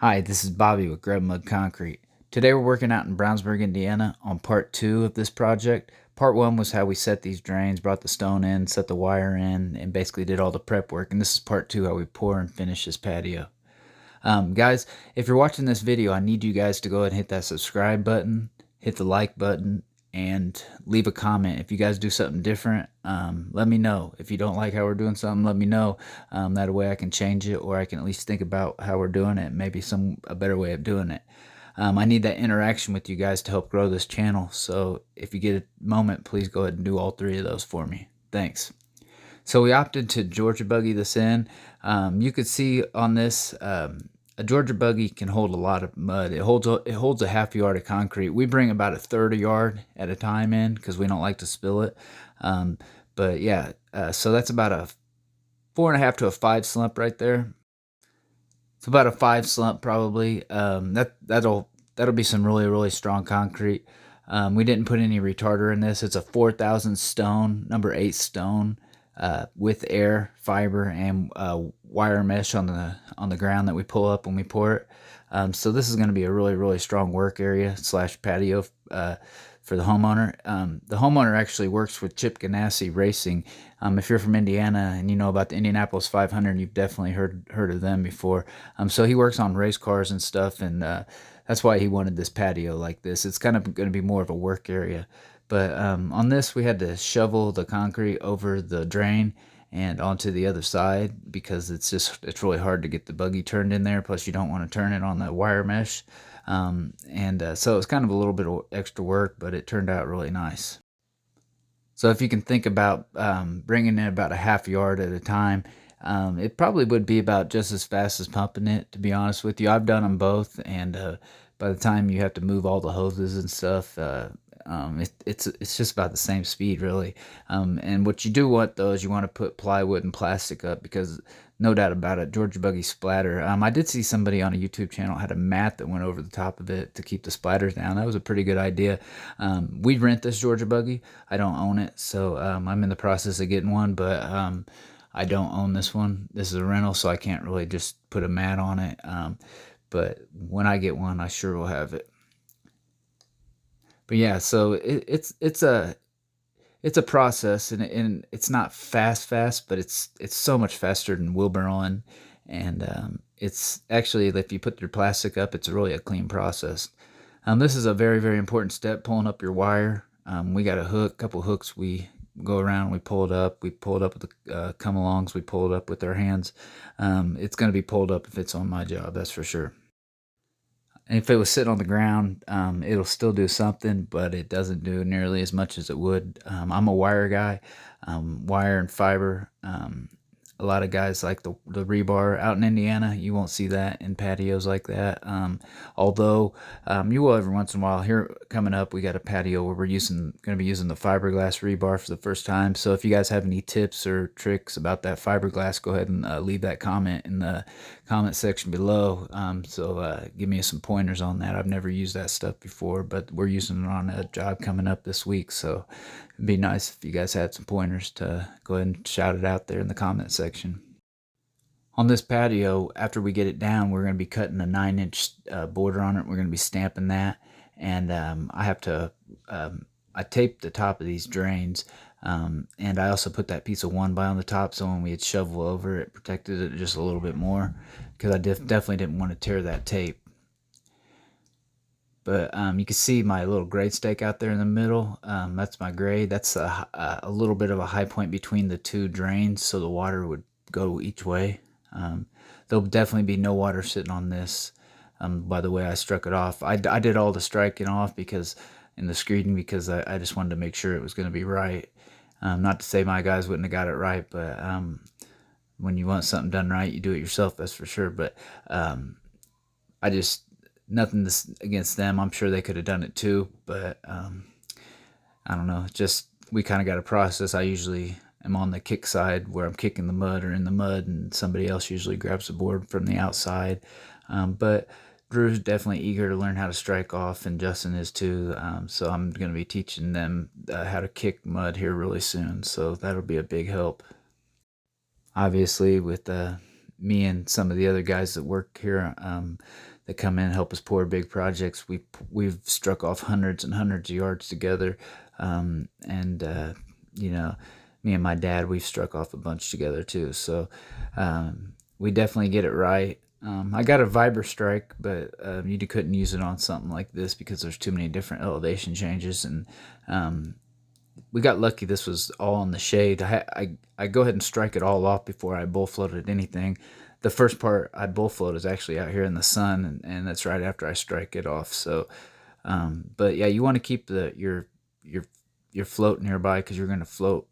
Hi, this is Bobby with Grub Mud Concrete. Today we're working out in Brownsburg, Indiana on part 2 of this project. Part 1 was how we set these drains, brought the stone in, set the wire in, and basically did all the prep work. And this is part 2, how we pour and finish this patio. Guys, if you're watching this video, I need you guys to go ahead and hit that subscribe button, hit the like button, and leave a comment. If you guys do something different, let me know. If you don't like how we're doing something, let me know. That way I can change it, or I can at least think about how we're doing it, maybe a better way of doing it. I need that interaction with you guys to help grow this channel. So if you get a moment, please go ahead and do all 3 of those for me. Thanks. So we opted to Georgia buggy this in. You could see on this, a Georgia buggy can hold a lot of mud. It holds a half yard of concrete. We bring about a third a yard at a time in because we don't like to spill it. But yeah, so that's about a 4.5 to a 5 slump right there. It's about a 5 slump probably. That'll be some really strong concrete. We didn't put any retarder in this. It's a 4,000 stone, number 8 stone, with air, fiber, and wire mesh on the ground that we pull up when we pour it. So this is going to be a really strong work area / patio for the homeowner. The homeowner actually works with Chip Ganassi Racing. If you're from Indiana and you know about the Indianapolis 500, you've definitely heard of them before. So he works on race cars and stuff, and that's why he wanted this patio like this. It's kind of going to be more of a work area. But on this, we had to shovel the concrete over the drain and onto the other side because it's really hard to get the buggy turned in there. Plus, you don't want to turn it on the wire mesh. So it's kind of a little bit of extra work, but it turned out really nice. So if you can think about bringing in about a half yard at a time, it probably would be about just as fast as pumping it, to be honest with you. I've done them both, and by the time you have to move all the hoses and stuff, it's just about the same speed, really. And what you do want, though, is you want to put plywood and plastic up because no doubt about it, Georgia buggy splatter. I did see somebody on a YouTube channel had a mat that went over the top of it to keep the splatters down. That was a pretty good idea. We rent this Georgia buggy. I don't own it, so I'm in the process of getting one, but I don't own this one. This is a rental, so I can't really just put a mat on it. But when I get one, I sure will have it. But yeah, so it's a process, and it's not fast, but it's so much faster than wheelbarrowing, and it's actually, if you put your plastic up, it's really a clean process. This is a very important step, pulling up your wire. We got a couple hooks. We go around, we pull it up. We pull it up with the come-alongs. We pull it up with our hands. It's going to be pulled up if it's on my job, that's for sure. And if it was sitting on the ground, it'll still do something, but it doesn't do nearly as much as it would. I'm a wire guy, wire and fiber. A lot of guys like the rebar out in Indiana. You won't see that in patios like that. Although you will every once in a while. Here coming up, we got a patio where we're going to be using the fiberglass rebar for the first time. So if you guys have any tips or tricks about that fiberglass, go ahead and leave that comment in the comment section below. Give me some pointers on that. I've never used that stuff before, but we're using it on a job coming up this week. So it'd be nice if you guys had some pointers to go ahead and shout it out there in the comment section. On this patio, after we get it down, we're going to be cutting a 9-inch border on it. We're going to be stamping that, and I taped the top of these drains, and I also put that piece of 1x on the top, so when we had shovel over it, protected it just a little bit more, because I definitely didn't want to tear that tape. But you can see my little grade stake out there in the middle. That's my grade. That's a little bit of a high point between the 2 drains, so the water would go each way. There'll definitely be no water sitting on this. By the way I struck it off, I did all the striking off because in the screeding because I just wanted to make sure it was going to be right. Not to say my guys wouldn't have got it right, but when you want something done right, you do it yourself. That's for sure. But I just nothing against them. I'm sure they could have done it too, but I don't know. Just we kind of got a process. I usually am on the kick side where I'm kicking the mud or in the mud, and somebody else usually grabs the board from the outside. But Drew's definitely eager to learn how to strike off, and Justin is too. So I'm going to be teaching them how to kick mud here really soon. So that'll be a big help. Obviously, with me and some of the other guys that work here, that come in and help us pour big projects, we've struck off hundreds and hundreds of yards together. And you know, me and my dad, we've struck off a bunch together too. So we definitely get it right. I got a Vibra Strike, but you couldn't use it on something like this because there's too many different elevation changes. And we got lucky. This was all in the shade. I go ahead and strike it all off before I bull floated anything. The first part I bull float is actually out here in the sun, and that's right after I strike it off. So, but yeah, you want to keep your float nearby, because you're going to float.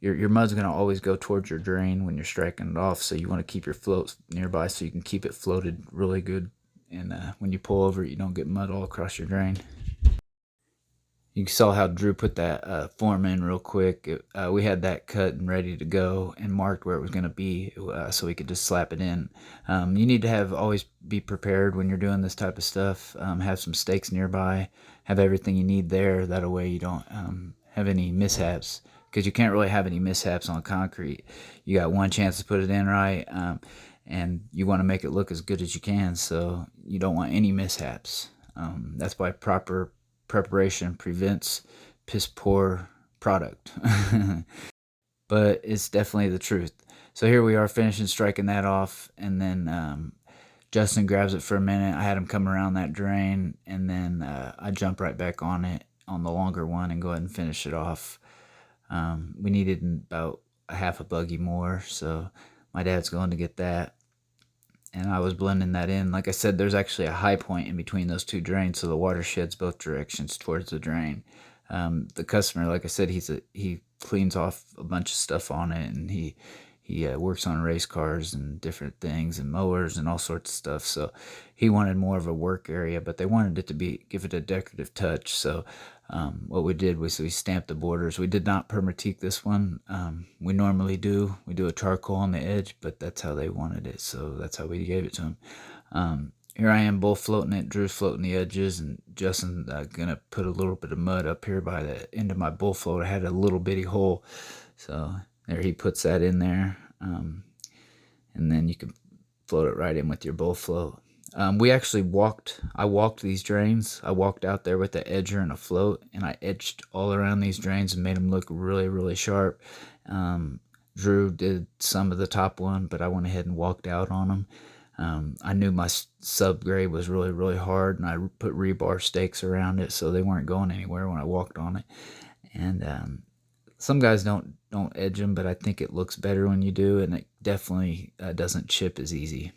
Your mud's going to always go towards your drain when you're striking it off. So you want to keep your float nearby so you can keep it floated really good. And when you pull over, you don't get mud all across your drain. You saw how Drew put that form in real quick. We had that cut and ready to go and marked where it was going to be, so we could just slap it in. You need to always be prepared when you're doing this type of stuff. Have some stakes nearby. Have everything you need there. That way you don't have any mishaps, because you can't really have any mishaps on concrete. You got one chance to put it in right, and you want to make it look as good as you can, so you don't want any mishaps. That's why proper preparation prevents piss poor product. But it's definitely the truth. So here we are finishing striking that off, and then Justin grabs it for a minute. I had him come around that drain, and then I jump right back on it on the longer one and go ahead and finish it off. We needed about a half a buggy more, so my dad's going to get that. And I was blending that in. Like I said, there's actually a high point in between those two drains, so the water sheds both directions towards the drain. The customer, like I said, he cleans off a bunch of stuff on it, and he works on race cars and different things and mowers and all sorts of stuff. So he wanted more of a work area, but they wanted it to give it a decorative touch. So what we did was we stamped the borders. We did not permatique this one. We normally do. We do a charcoal on the edge, but that's how they wanted it, so that's how we gave it to them. Here I am bull floating it. Drew's floating the edges, and Justin's gonna put a little bit of mud up here by the end of my bull float. I had a little bitty hole, so there he puts that in there, and then you can float it right in with your bull float. We actually I walked these drains. I walked out there with the edger and a float, and I edged all around these drains and made them look really, really sharp. Drew did some of the top one, but I went ahead and walked out on them. I knew my subgrade was really, really hard, and I put rebar stakes around it so they weren't going anywhere when I walked on it. And some guys don't edge them, but I think it looks better when you do, and it definitely doesn't chip as easy.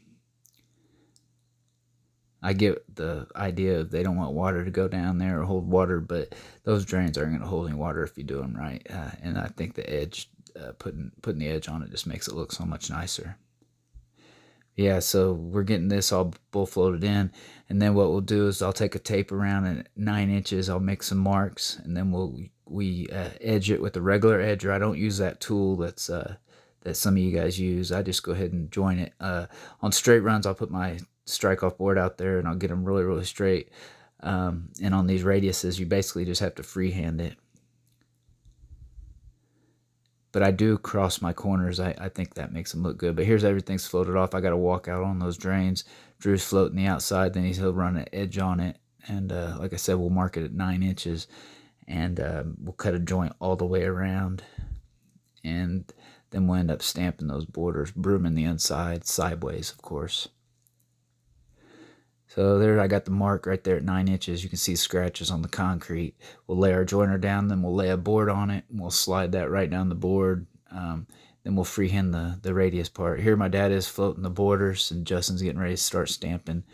I get the idea of they don't want water to go down there or hold water, but those drains aren't going to hold any water if you do them right. And I think the edge, putting the edge on it just makes it look so much nicer. Yeah, so we're getting this all bull floated in, and then what we'll do is I'll take a tape around at 9 inches. I'll make some marks, and then we edge it with a regular edger. I don't use that tool that some of you guys use. I just go ahead and join it. On straight runs, I'll put my strike off board out there, and I'll get them really, really straight. And on these radiuses, you basically just have to freehand it. But I do cross my corners. I think that makes them look good. But here's everything's floated off. I got to walk out on those drains. Drew's floating the outside. Then he'll run an edge on it. And like I said, we'll mark it at 9 inches. And we'll cut a joint all the way around. And then we'll end up stamping those borders, brooming the inside, sideways, of course. So there I got the mark right there at 9 inches. You can see scratches on the concrete. We'll lay our joiner down, then we'll lay a board on it, and we'll slide that right down the board. Then we'll freehand the radius part. Here my dad is floating the borders, and Justin's getting ready to start stamping.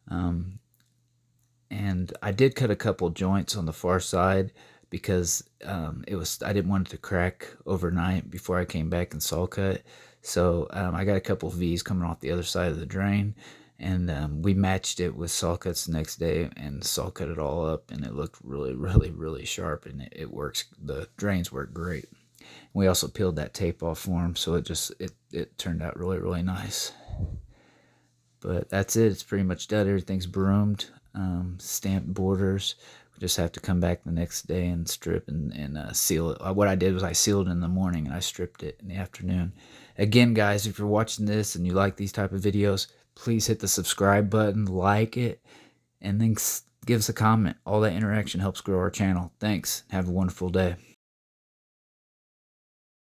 And I did cut a couple joints on the far side because I didn't want it to crack overnight before I came back and saw cut. So I got a couple V's coming off the other side of the drain. And we matched it with saw cuts the next day and saw cut it all up, and it looked really, really, really sharp, and it works. The drains work great. We also peeled that tape off for them, so it turned out really, really nice. But that's it. It's pretty much done. Everything's broomed, stamped borders. We just have to come back the next day and strip and seal it. What I did was I sealed it in the morning and I stripped it in the afternoon. Again, guys, if you're watching this and you like these type of videos, please hit the subscribe button, like it, and then give us a comment. All that interaction helps grow our channel. Thanks. Have a wonderful day.